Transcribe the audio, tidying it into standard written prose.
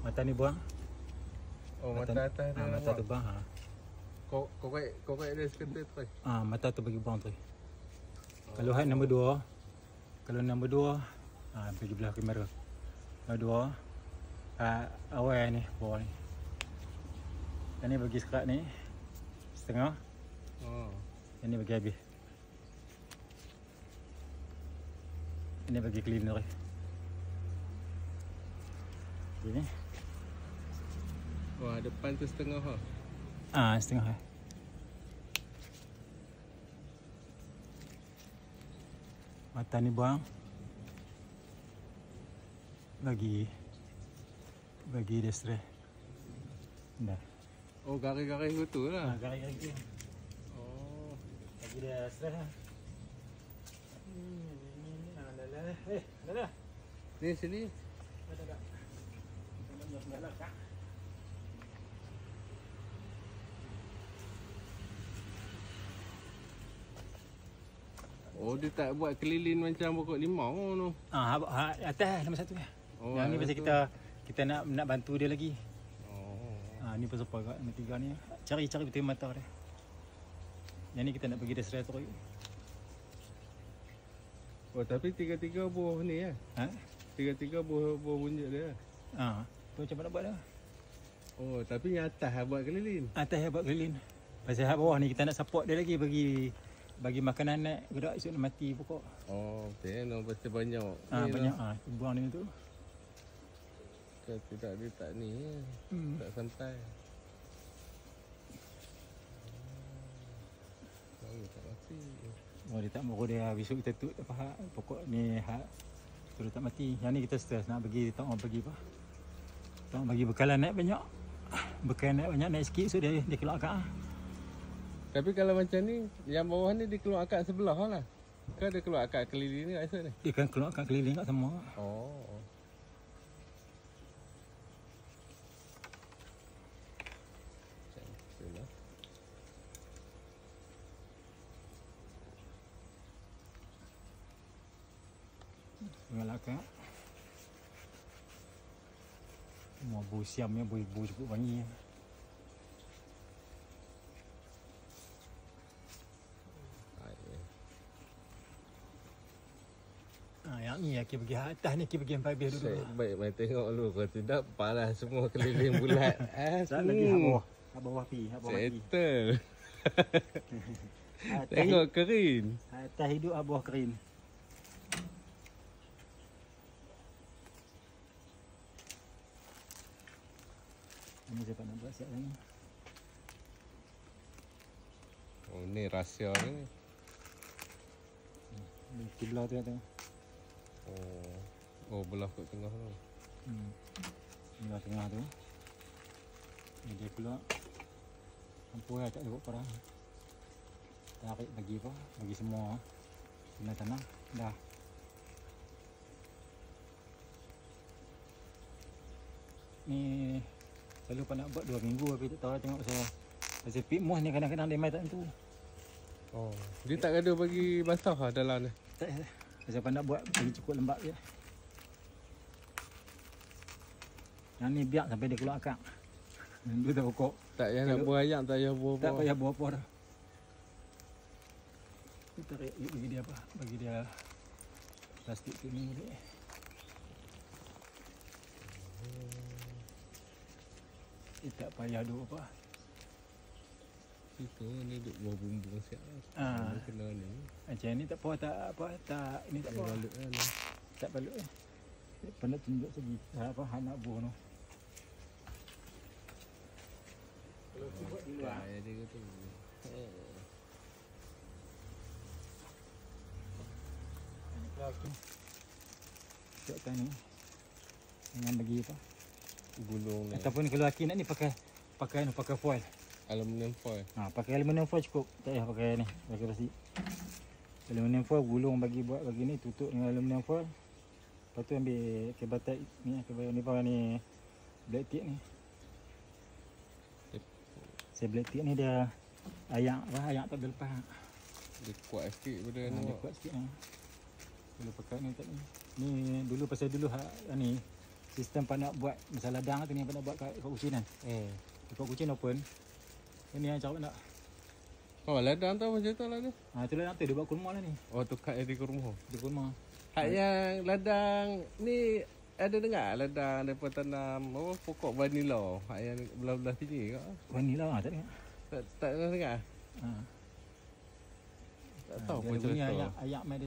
Mata ni buang. Oh, mata atas dia. Mata tu buang. Kau dia sekenter tu. Mata tu bagi buang tu. Kalau height nombor 2. Kalau nombor 2, pergi belah kamera. Nombor 2. Awal ni, bawah ni. Yang ni bagi sekat ni setengah. Yang ni bagi habis. Ini bagi cleaner. Ini. Wah, depan tu setengah Setengah. Mata ni buang. Bagi dia stress. Dah. Oh, garis-garis betul lah. Garis-garis tu. Oh. Bagi dia stress lah. Dah. Ni sini. Dah. Oh, dia tak buat keliling macam pokok limau tu. Atas nombor 1 ya. Oh, yang ni pasal kita nak bantu dia lagi. Oh. Ni pasal apa nombor 3 ni. Cari betul mata dia. Yang ni kita nak bagi dia stress terus. Oh, tapi tiga-tiga buah ni ya. Tiga-tiga buah bunjuk dia. Tu macam mana buat dah? Oh, tapi yang atas buat keliling. Atas buat keliling. Pasal bawah ni kita nak support dia lagi bagi makanan nak gerak esok nak mati pokok. Oh, okey, pasti banyak. Banyak buang ni tu. Kalau tidak dia tak ni. Tak sampai. Tak mati. Oh, dia tak mau dia besok kita tu apa pokok ni terus tak mati. Yang ni kita stres nak bagi tak mau bagi apa. Tak mau bagi bekalan naik banyak. Bekal naik sikit so dia keluar akak. Tapi kalau macam ni, yang bawah ni dia keluar akak sebelah lah. Ke dia keluar akak keliling ni esok ni? Dia kan keluar akak keliling kat semua. Oh. Macam Dengan akak. Semua bau siamnya, bau cukup wangi. Yang ni aku pergi atas ni, aku pergi sampai habis dulu. Baik, mai tengok dulu. Kalau tidak, parah semua keliling bulat. Tak lagi hak bawah pi. Settle. Tengok kering. Atas hidup bawah kering. Ini siapa nak buat siap ni? Oh, ni rahsia ni. Ni kiblat tu tengok. Oh, belah kat tengah tu. Belah tengah tu. Ni dia keluar. Lampu tak cukup parah. Tarik bagi apa? Bagi semua. Tanah-tanah. Dah. Ni selalu nak buat 2 minggu tapi tak tahu tengok saya. Pasal pikmus ni kadang-kadang dia mai tak tentu. Oh, dia tak ada bagi basah dalam ni. Tak. Pasal nak buat bagi cukup lembab je. Yang ni biar sampai dia keluar akak. Dia tak pokok. Tak payah nak buah ayam, tak payah buah. Tak payah buah apa dah. Kita bagi dia apa? Bagi dia plastik tu ni boleh. Tak payah duk apa. Itu ni duk buah bumbung siap. Kena ni. Macam ni tak apa tak ni tak apa. Balut kan. Tak balut eh. Pernah tunjuk segi apa anak buah tu. Kalau tu buat dulu ah. Dia kata. Lagi. Cakap ni. Dengan bagi apa? Gulung ni. Ataupun kalau laki nak ni pakai foil. Aluminium foil. Pakai aluminium foil cukup. Tak payah pakai ni, pakai plastik. Aluminium foil gulung bagi ni tutup dengan aluminium foil. Lepas tu ambil kabel tape ni, kabel ni black tip ni. Saya black tip ni dia ayak tak boleh lepas. Dia kuat sikit benda ni. Dia kuat sikit. Boleh pakai ni tak ni. Ni dulu pasal dulu ni Sistem pak nak buat misal ladang tu ni pak nak buat kat Kuching kan. Kat Kuching open. Ini yang cakap nak. Oh, ladang tu macam tu lah ni. Tu ladang tu dia buat kurma lah ni. Oh, tu kat di rumah. Dia kurma. Hak yang ladang ni ada dengar ladang daripada tanam apa pokok vanila. Hak yang belah-belah sini ke? Vanila tak dengar. Tak pernah dengar. Ha. Tak tahu Dia pun punya cerita. ayak mai